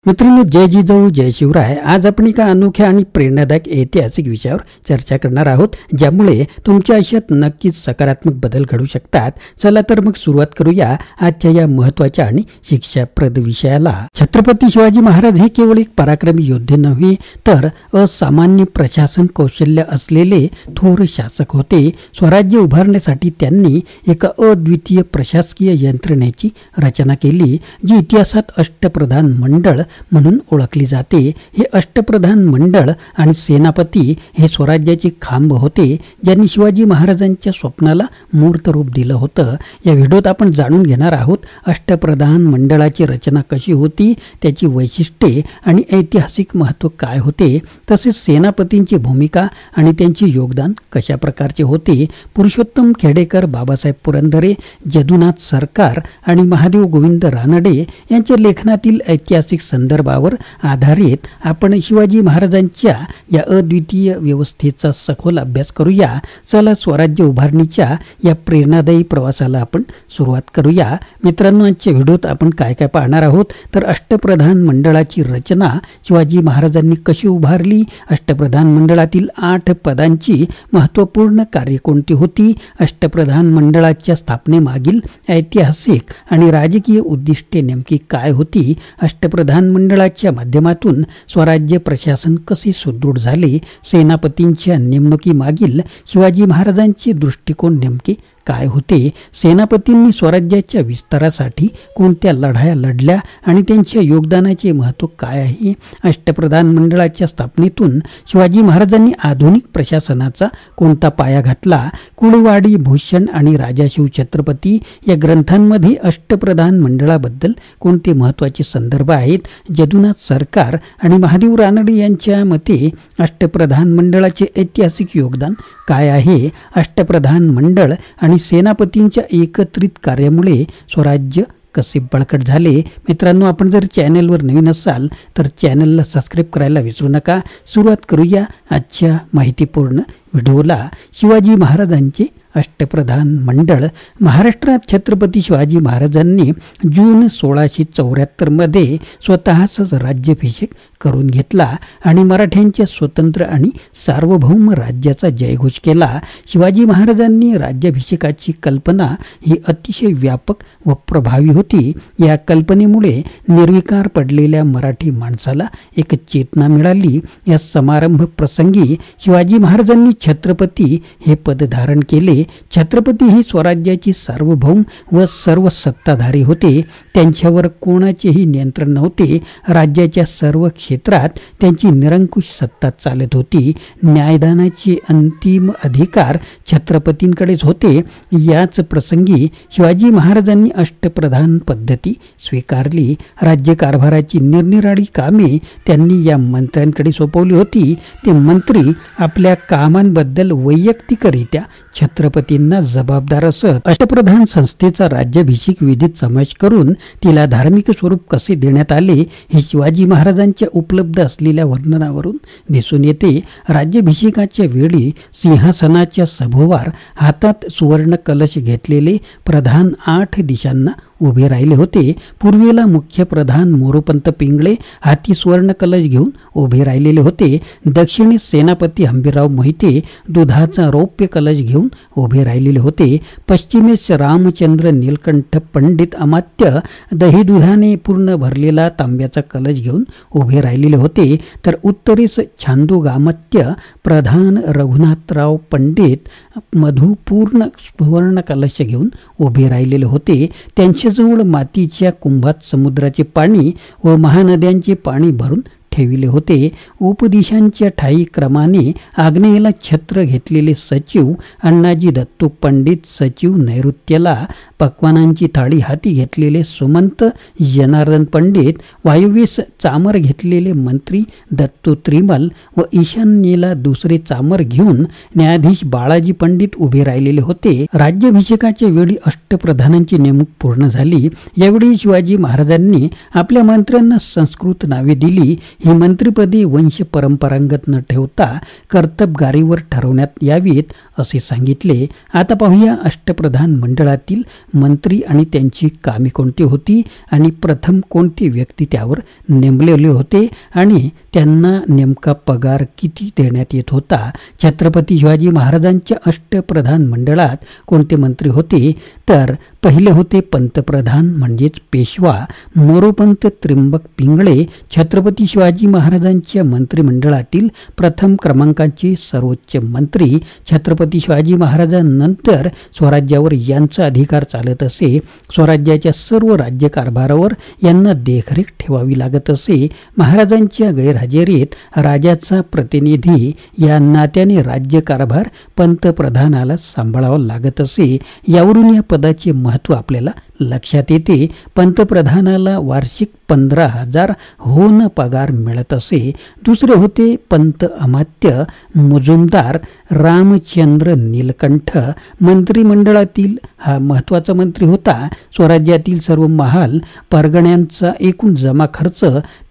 मित्रांनो, जय जिजाऊ जय शिवराय. आज आपण एका अनोख्या आणि प्रेरणादायक ऐतिहासिक विषयावर चर्चा करणार आहोत, ज्यामुळे तुमच्या आयुष्यात नक्कीच सकारात्मक बदल घडू शकतात. चला तर मग सुरुवात करूया आजच्या या महत्त्वाच्या आणि शिक्षाप्रद विषयाला. छत्रपती शिवाजी महाराज हे केवळ एक पराक्रमी योद्धे नव्हे, तर असामान्य प्रशासन कौशल्य असलेले थोर शासक होते. स्वराज्य उभारण्यासाठी त्यांनी एका अद्वितीय प्रशासकीय यंत्रणेची रचना केली, जी इतिहासात अष्टप्रधान मंडळ म्हणून ओळखली जाते. हे अष्टप्रधान मंडळ आणि सेनापती हे स्वराज्याचे खांब होते, ज्यांनी शिवाजी महाराजांच्या स्वप्नाला मूर्त रूप दिलं होतं. या व्हिडिओत आपण जाणून घेणार आहोत अष्टप्रधान मंडळाची रचना कशी होती, त्याची वैशिष्ट्ये आणि ऐतिहासिक महत्त्व काय होते, तसेच सेनापतींची भूमिका आणि त्यांचे योगदान कशा प्रकारचे होते. पुरुषोत्तम खेडेकर, बाबासाहेब पुरंदरे, जदुनाथ सरकार आणि महादेव गोविंद रानडे यांच्या लेखनातील ऐतिहासिक संदर्भावर आधारित आपण शिवाजी महाराजांच्या या अद्वितीय व्यवस्थेचा सखोल अभ्यास करूया. चला स्वराज्य उभारणीच्या या प्रेरणादायी प्रवासाला आपण सुरुवात करूया. मित्रांनो, आजच्या व्हिडिओत आपण काय काय पाहणार आहोत, तर अष्टप्रधान मंडळाची रचना शिवाजी महाराजांनी कशी उभारली, अष्टप्रधान मंडळातील 8 पदांची महत्त्वपूर्ण कार्य कोणती होती, अष्टप्रधान मंडळाच्या स्थापनेमागील ऐतिहासिक आणि राजकीय उद्दिष्टे नेमकी काय होती, अष्टप्रधान मंडळाच्या माध्यमातून स्वराज्य प्रशासन कसे सुदृढ झाले, सेनापतींच्या नेमणुकीमागील शिवाजी महाराजांचे दृष्टिकोन नेमके काय होते, सेनापतींनी स्वराज्याच्या विस्तारासाठी कोणत्या लढाया लढल्या आणि त्यांच्या योगदानाचे महत्त्व काय आहे, अष्टप्रधान मंडळाच्या स्थापनेतून शिवाजी महाराजांनी आधुनिक प्रशासनाचा कोणता पाया घातला. कुळवाडी, भूषण आणि राजाशिव छत्रपती या ग्रंथांमध्ये अष्टप्रधान मंडळाबद्दल कोणते महत्त्वाचे संदर्भ आहेत. जदुनाथ सरकार आणि महादेव रानडे यांच्या मते अष्टप्रधान मंडळाचे ऐतिहासिक योगदान काय आहे. अष्टप्रधान मंडळ आणि सेनापतींच्या एकत्रित कार्यामुळे स्वराज्य कसे बळकट झाले. मित्रांनो, आपण जर चॅनलवर नवीन असाल तर चॅनलला सबस्क्राईब करायला विसरू नका. सुरुवात करूया आजच्या माहितीपूर्ण व्हिडिओला. शिवाजी महाराजांचे अष्टप्रधान मंडळ. महाराष्ट्रात छत्रपती शिवाजी महाराजांनी जून 1674 मध्ये स्वतःच राज्याभिषेक करून घेतला आणि मराठ्यांच्या स्वतंत्र आणि सार्वभौम राज्याचा जयघोष केला. शिवाजी महाराजांनी राज्याभिषेकाची कल्पना ही अतिशय व्यापक व प्रभावी होती. या कल्पनेमुळे निर्विकार पडलेल्या मराठी माणसाला एक चेतना मिळाली. या समारंभ प्रसंगी शिवाजी महाराजांनी छत्रपती हे पद धारण केले. छत्रपती हे स्वराज्याचे सार्वभौम व सर्व सत्ताधारी होते. त्यांच्यावर कोणाचेही नियंत्रण नव्हते. राज्याच्या सर्व क्षेत्रात त्यांची निरंकुश सत्ता चालत होती. न्यायदानाचे अंतिम अधिकार छत्रपतींकडेच होते. याच प्रसंगी शिवाजी महाराजांनी अष्टप्रधान पद्धती स्वीकारली. राज्यकारभाराची निरनिराळी कामे त्यांनी या मंत्र्यांकडे सोपवली होती. ते मंत्री आपल्या कामांबद्दल वैयक्तिकरित्या छत्रपतींना जबाबदार असत. अष्टप्रधान संस्थेचा राज्याभिषेक विधीत समावेश करून तिला धार्मिक स्वरूप कसे देण्यात आले हे शिवाजी महाराजांच्या उपलब्ध असलेल्या वर्णनावरून दिसून येते. राज्याभिषेकाच्या वेळी सिंहासनाच्या सभोवार हातात सुवर्ण कलश घेतलेले प्रधान 8 दिशांना उभे राहिले होते. पूर्वेला मुख्य प्रधान मोरोपंत पिंगळे हाती सुवर्ण कलश घेऊन उभे राहिलेले होते. दक्षिणेस सेनापती हंबीरराव मोहिते दुधाचा रौप्य कलश घेऊन उभे राहिलेले होते. पश्चिमेस रामचंद्र नीलकंठ पंडित अमात्य दही दुधाने पूर्ण भरलेला तांब्याचा कलश घेऊन उभे राहिलेले होते. तर उत्तरेस छांदोगामात्य प्रधान रघुनाथराव पंडित मधुपूर्ण सुवर्ण कलश घेऊन उभे राहिलेले होते. त्यांच्याजवळ मातीच्या कुंभात समुद्राचे पाणी व महानद्यांचे पाणी भरून ठेविले होते. उपदिशांच्या ठाई क्रमाने आग्नेयेला छत्र घेतलेले सचिव अण्णाजी दत्तू पंडित, सचिव नैऋत्येला पक्वानांची थाळी हाती घेतलेले सुमंत जनार्दन पंडित, वायव्येस चामर घेतलेले मंत्री दत्तू त्रिमल व ईशान्येला दुसरे चामर घेऊन न्यायाधीश बाळाजी पंडित उभे राहिलेले होते. राज्याभिषेकाच्या वेळी अष्टप्रधानांची नेमणूक पूर्ण झाली. यावेळी शिवाजी महाराजांनी आपल्या मंत्र्यांना संस्कृत नावे दिली. ही मंत्रिपदे वंश परंपरागत न ठेवता कर्तबगारीवर ठरवण्यात यावीत असे सांगितले. आता पाहूया अष्टप्रधान मंडळातील मंत्री आणि त्यांची कामे कोणती होती आणि प्रथम कोणते व्यक्ती त्यावर नेमलेले होते आणि त्यांना नेमका पगार किती देण्यात येत होता. छत्रपती शिवाजी महाराजांच्या अष्टप्रधान मंडळात कोणते मंत्री होते तर पहिले होते पंतप्रधान म्हणजेच पेशवा मोरोपंत त्र्यंबक पिंगळे. छत्रपती शिवाजी महाराजांच्या मंत्रिमंडळातील प्रथम क्रमांकाचे सर्वोच्च मंत्री. छत्रपती शिवाजी महाराजांनंतर स्वराज्यावर यांचा अधिकार चालत असे. स्वराज्याच्या सर्व राज्यकारभारावर यांना देखरेख ठेवावी लागत असे. महाराजांच्या गैरहजेरीत राजाचा प्रतिनिधी या नात्याने राज्यकारभार पंतप्रधानाला सांभाळावा लागत असे. यावरून या पदाचे महत्त्व आपल्याला लक्षात येते. पंतप्रधानाला वार्षिक 15,000 होन पगार मिळत असे. दुसरे होते पंत अमात्य मुजुमदार रामचंद्र नीलकंठ. मंत्रिमंडळातील हा महत्त्वाचा मंत्री होता. स्वराज्यातील सर्व महाल परगण्यांचा एकूण जमा खर्च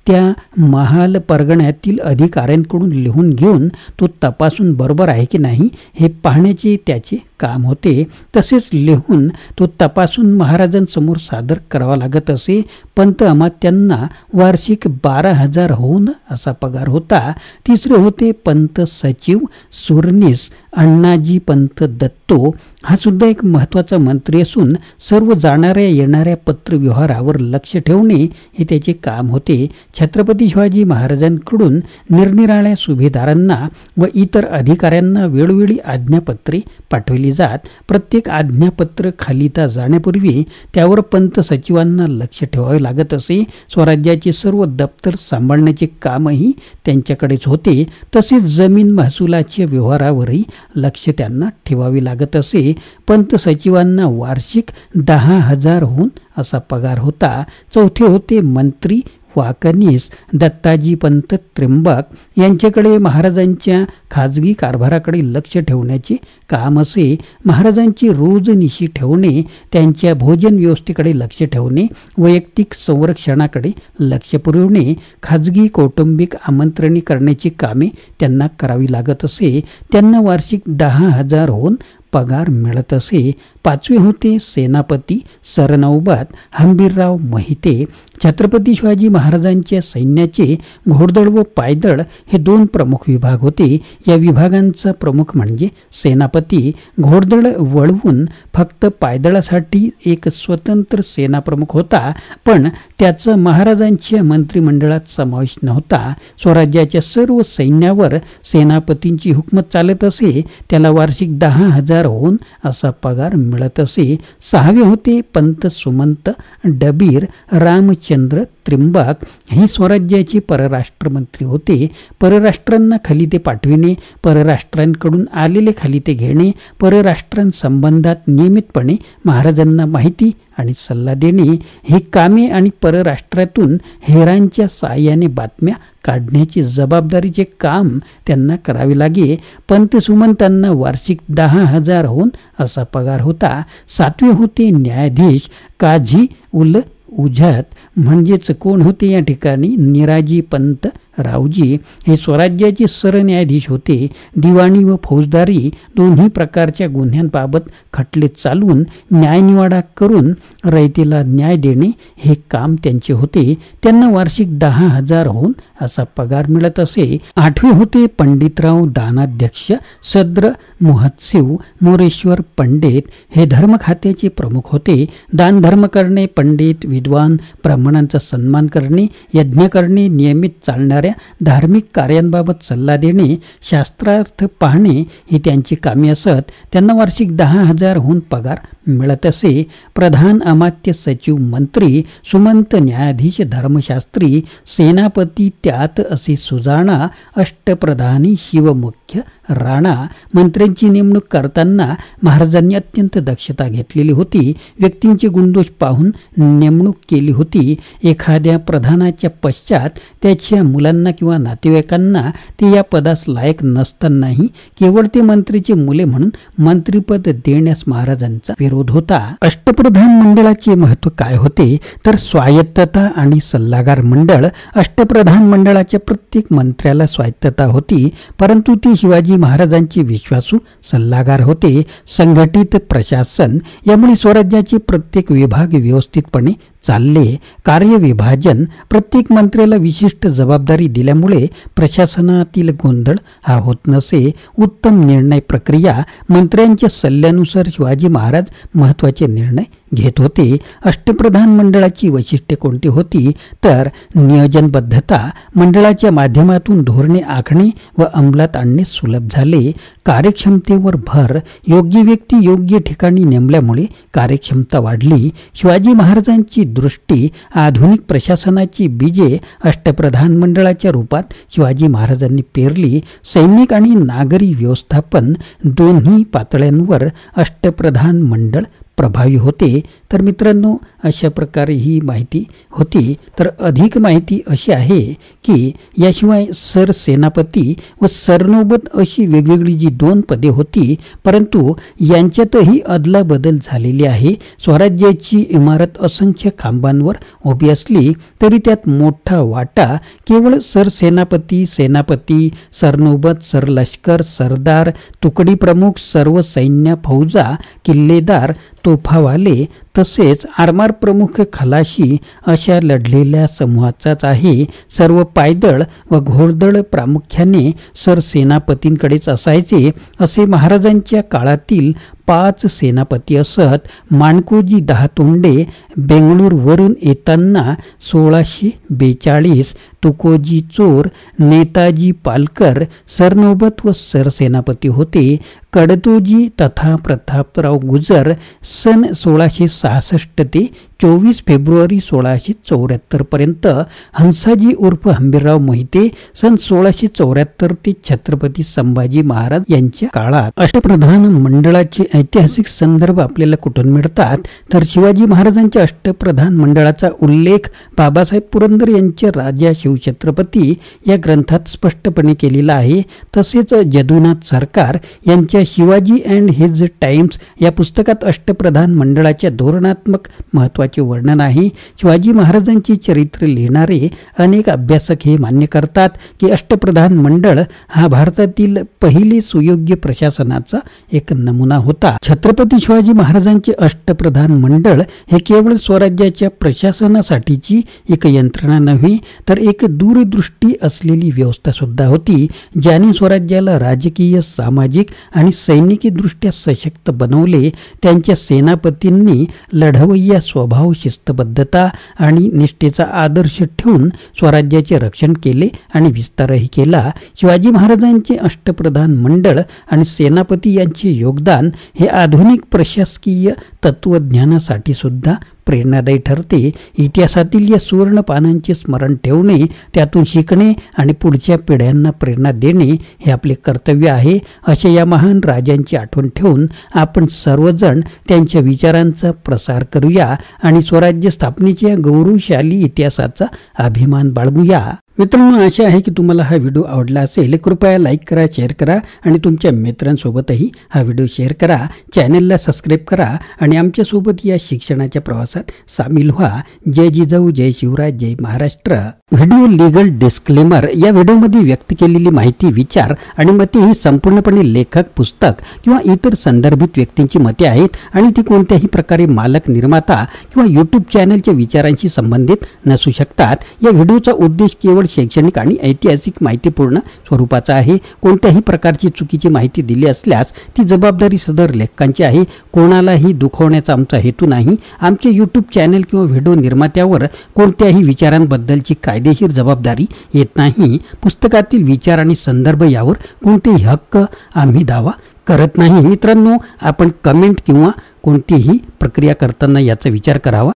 त्या महाल परगण्यातील अधिकाऱ्यांकडून लिहून घेऊन तो तपासून बरोबर आहे की नाही हे पाहण्याचे त्याचे काम होते. तसेच लिहून तो तपासून महाराजांसमोर सादर करावा लागत असे. पंत अमात्यांना वार्षिक 12,000 होऊन असा पगार होता. तिसरे होते पंत सचिव सुरनीस अण्णाजी पंत दत्तो. हा सुद्धा एक महत्त्वाचा मंत्री असून सर्व जाणाऱ्या येणाऱ्या पत्रव्यवहारावर लक्ष ठेवणे हे त्याचे काम होते. छत्रपती शिवाजी महाराजांकडून निरनिराळ्या सुभेदारांना व इतर अधिकाऱ्यांना वेळोवेळी आज्ञापत्रे पाठवली जात. प्रत्येक आज्ञापत्र खालिता जाण्यापूर्वी त्यावर पंत सचिवांना लक्ष ठेवावे लागत असे. स्वराज्याचे सर्व दप्तर सांभाळण्याचे कामही त्यांच्याकडेच होते. तसेच जमीन महसुलाच्या व्यवहारावरही लक्ष त्यांना ठेवावे लागत असे. पंत सचिवांना वार्षिक 10,000 होऊन असा पगार होता. चौथे होते मंत्री वाकनीस दत्ताजी पंत त्र्यंबक. यांच्याकडे महाराजांच्या खाजगी कारभाराकडे लक्ष ठेवण्याचे काम असे. महाराजांची रोजनिशी ठेवणे, त्यांच्या भोजन व्यवस्थेकडे लक्ष ठेवणे, वैयक्तिक संरक्षणाकडे लक्ष पुरवणे, खाजगी कौटुंबिक आमंत्रणे करण्याची कामे त्यांना करावी लागत असे. त्यांना वार्षिक 10,000 होऊन पगार मिळत असे. पाचवे होते सेनापती सरनौबत हंबीरराव मोहिते. छत्रपती शिवाजी महाराजांच्या सैन्याचे घोडदळ व पायदळ हे 2 प्रमुख विभाग होते. या विभागांचा प्रमुख म्हणजे सेनापती. घोडदळ वळवून फक्त पायदळासाठी एक स्वतंत्र सेनाप्रमुख होता, पण त्याचा महाराजांच्या मंत्रिमंडळात समावेश नव्हता. स्वराज्याच्या सर्व सैन्यावर सेनापतींची हुकूमत चालत असे. त्याला वार्षिक 10,000 होऊन असा पगार मिळत असे. सहावे होते पंत सुमंत डबीर रामचंद्र त्र्यंबक. हे स्वराज्याचे परराष्ट्र मंत्री होते. परराष्ट्रांना खलिते पाठविणे, परराष्ट्रांकडून आलेले खलिते घेणे, परराष्ट्रांसंबंधात नियमितपणे महाराजांना माहिती आणि सल्ला देणे ही कामे आणि परराष्ट्रातून हेरांच्या साहाय्याने बातम्या काढण्याची जबाबदारीचे काम त्यांना करावे लागे. पंत सुमंतांना वार्षिक 10,000 होऊन असा पगार होता. सातवे होते न्यायाधीश काझी उल उझत. म्हणजेच कोण होते या ठिकाणी निराजी पंत रावजी. हे स्वराज्याचे सरन्यायाधीश होते. दिवाणी व फौजदारी दोन्ही प्रकारच्या गुन्ह्यांबाबत खटले चालवून न्यायनिवाडा करून रयतेला न्याय देणे हे काम त्यांचे होते. त्यांना वार्षिक 10,000 होऊन असा पगार मिळत असे. आठवे होते पंडितराव दानाध्यक्ष सद्र महोत्सव मोरेश्वर पंडित. हे धर्म खात्याचे प्रमुख होते. दान धर्म करणे, पंडित विद्वान ब्राह्मणांचा सन्मान करणे, यज्ञ करणे, नियमित चालणाऱ्या धार्मिक कार्यांबाबत सल्ला देणे, शास्त्रार्थ पाहणे ही त्यांची कामे असत. त्यांना वार्षिक 10,000 होऊन पगार मिळत असे. प्रधान अमात्य सचिव मंत्री, सुमंत न्यायाधीश धर्मशास्त्री, सेनापती त्यात असे सुजाणा, अष्टप्रधानी शिवमुख्य राणा. मंत्र्यांची नेमणूक करताना महाराजांनी अत्यंत दक्षता घेतलेली होती. व्यक्तींचे गुणदोष पाहून नेमणूक केली होती. एखाद्या प्रधानाच्या पश्चात त्याच्या मुलांना लोकांना किंवा नातेवाईकांना ते या पदास लायक नसतानाही केवळ ते मंत्रीचे मुले म्हणून मंत्रीपद देण्यास महाराजांचा विरोध होता. अष्टप्रधान मंडळाचे महत्त्व काय होते तर स्वायत्तता आणि सल्लागार मंडळ. अष्टप्रधान मंडळाच्या प्रत्येक मंत्र्याला स्वायत्तता होती, परंतु ते शिवाजी महाराजांचे विश्वासू सल्लागार होते. संघटित प्रशासन, यामुळे स्वराज्याचे प्रत्येक विभाग व्यवस्थितपणे चालले. कार्यविभाजन, प्रत्येक मंत्र्याला विशिष्ट जबाबदारी दिल्यामुळे प्रशासनातील गोंधळ हा होत नसे. उत्तम निर्णय प्रक्रिया, मंत्र्यांच्या सल्ल्यानुसार शिवाजी महाराज महत्त्वाचे निर्णय घेत होते. अष्टप्रधान मंडळाची वैशिष्ट्ये कोणती होती तर नियोजनबद्धता, मंडळाच्या माध्यमातून धोरणे आखणे व अंमलात आणणे सुलभ झाले. कार्यक्षमतेवर भर, योग्य व्यक्ती योग्य ठिकाणी नेमल्यामुळे कार्यक्षमता वाढली. शिवाजी महाराजांची दृष्टी, आधुनिक प्रशासनाची बीजे अष्टप्रधान मंडळाच्या रूपात शिवाजी महाराजांनी पेरली. सैनिक आणि नागरी व्यवस्थापन दोन्ही पातळ्यांवर अष्टप्रधान मंडळ प्रभावी होते. तर मित्रांनो, अशा प्रकारे ही माहिती होती. तर अधिक माहिती अशी आहे की याशिवाय सरसेनापती व सरनौबत अशी वेगवेगळी जी 2 पदे होती, परंतु यांच्यातही अदलाबदल झालेली आहे. स्वराज्याची इमारत असंख्य खांबांवर उभी असली तरी त्यात मोठा वाटा केवळ सरसेनापती, सेनापती, सरनौबत, सरलष्कर, सरदार, तुकडी प्रमुख, सर्व सैन्य फौजा, किल्लेदार, तोफावाले तसेच आरमार प्रमुख, खलाशी अशा लढलेल्या समूहाचाच आहे. सर्व पायदळ व घोडदळ प्रामुख्याने सरसेनापतींकडेच असायचे. असे महाराजांच्या काळातील 5 सेनापती असत. माणकोजी 10 तोंडे बेंगळूरवरून येताना 1642 तुकोजी चोर, नेताजी पालकर सरनौबत व सरसेनापती होते. कडतोजी तथा प्रतापराव गुजर सन 1666 ते 24 फेब्रुवारी 1674 पर्यंत. हंसाजी उर्फ हंबीरराव मोहिते सन 1674 ते छत्रपती संभाजी महाराज यांच्या काळात. अष्टप्रधान मंडळाचे ऐतिहासिक संदर्भ आपल्याला कुठून मिळतात तर शिवाजी महाराजांच्या अष्टप्रधान मंडळाचा उल्लेख बाबासाहेब पुरंदर यांच्या राजा शिवछत्रपती या ग्रंथात स्पष्टपणे केलेला आहे. तसेच जदुनाथ सरकार यांच्या शिवाजी अँड हिज टाइम्स या पुस्तकात अष्टप्रधान मंडळाच्या धोरणात्मक महत्त्वाचे वर्णन आहे. शिवाजी महाराजांचे चरित्र लिहिणारे अनेक अभ्यासक हे मान्य करतात की अष्टप्रधान मंडळ हा भारतातील पहिले सुयोग्य प्रशासनाचा एक नमुना होता. छत्रपती शिवाजी महाराजांचे अष्टप्रधान मंडळ हे केवळ स्वराज्याच्या प्रशासनासाठीची एक यंत्रणा नव्हे तर एक दूरदृष्टी असलेली व्यवस्था सुद्धा होती, ज्याने स्वराज्याला राजकीय, सामाजिक आणि सैनिकी दृष्ट्या सशक्त बनवले. त्यांच्या सेनापतींनी लढवय्या स्वभाव, शिस्तबद्धता आणि निष्ठेचा आदर्श ठेवून स्वराज्याचे रक्षण केले आणि विस्तारही केला. शिवाजी महाराजांचे अष्टप्रधान मंडळ आणि सेनापती यांचे योगदान हे आधुनिक प्रशासकीय तत्वज्ञानासाठी सुद्धा प्रेरणादायी ठरते. इतिहासातील या सुवर्ण पानांचे स्मरण ठेवणे, त्यातून शिकणे आणि पुढच्या पिढ्यांना प्रेरणा देणे हे आपले कर्तव्य आहे. अशा या महान राजांची आठवण ठेवून आपण सर्वजण त्यांच्या विचारांचा प्रसार करूया आणि स्वराज्य स्थापनेच्या गौरवशाली इतिहासाचा अभिमान बाळगूया. मित्रांनो, आशा आहे की तुम्हाला हा व्हिडिओ आवडला असेल. कृपया लाईक करा, शेअर करा आणि तुमच्या मित्रांसोबतही हा व्हिडिओ शेअर करा. चॅनलला सबस्क्राईब करा आणि आमच्यासोबत या शिक्षणाच्या प्रवासात सामील व्हा. जय जिजाऊ, जय शिवराय, जय महाराष्ट्र. Video legal disclaimer. या व्हिडिओमध्ये व्यक्त केलेली माहिती, विचार आणि मते ही संपूर्णपणे लेखक, पुस्तक किंवा इतर संदर्भित व्यक्तींची मते आहेत आणि ती कोणत्याही प्रकारे मालक, निर्माता किंवा यूट्यूब चॅनलच्या विचारांशी संबंधित नसू शकतात. या व्हिडिओचा उद्देश केवळ शैक्षणिक आणि ऐतिहासिक माहितीपूर्ण स्वरूपाचा आहे. कोणत्याही प्रकारची चुकीची माहिती दिली असल्यास ती जबाबदारी सदर लेखकांची आहे. कोणालाही दुखवण्याचा आमचा हेतू नाही. आमचे यूट्यूब चॅनल किंवा व्हिडिओ निर्मात्यावर कोणत्याही विचारांबद्दलची कायदेशीर जबाबदारी येत नाही. पुस्तकातील विचार आणि संदर्भ यावर कोणतेही हक्क आम्ही दावा करत नाही. मित्रांनो, आपण कमेंट किंवा कोणतीही प्रक्रिया करताना याचा विचार करावा.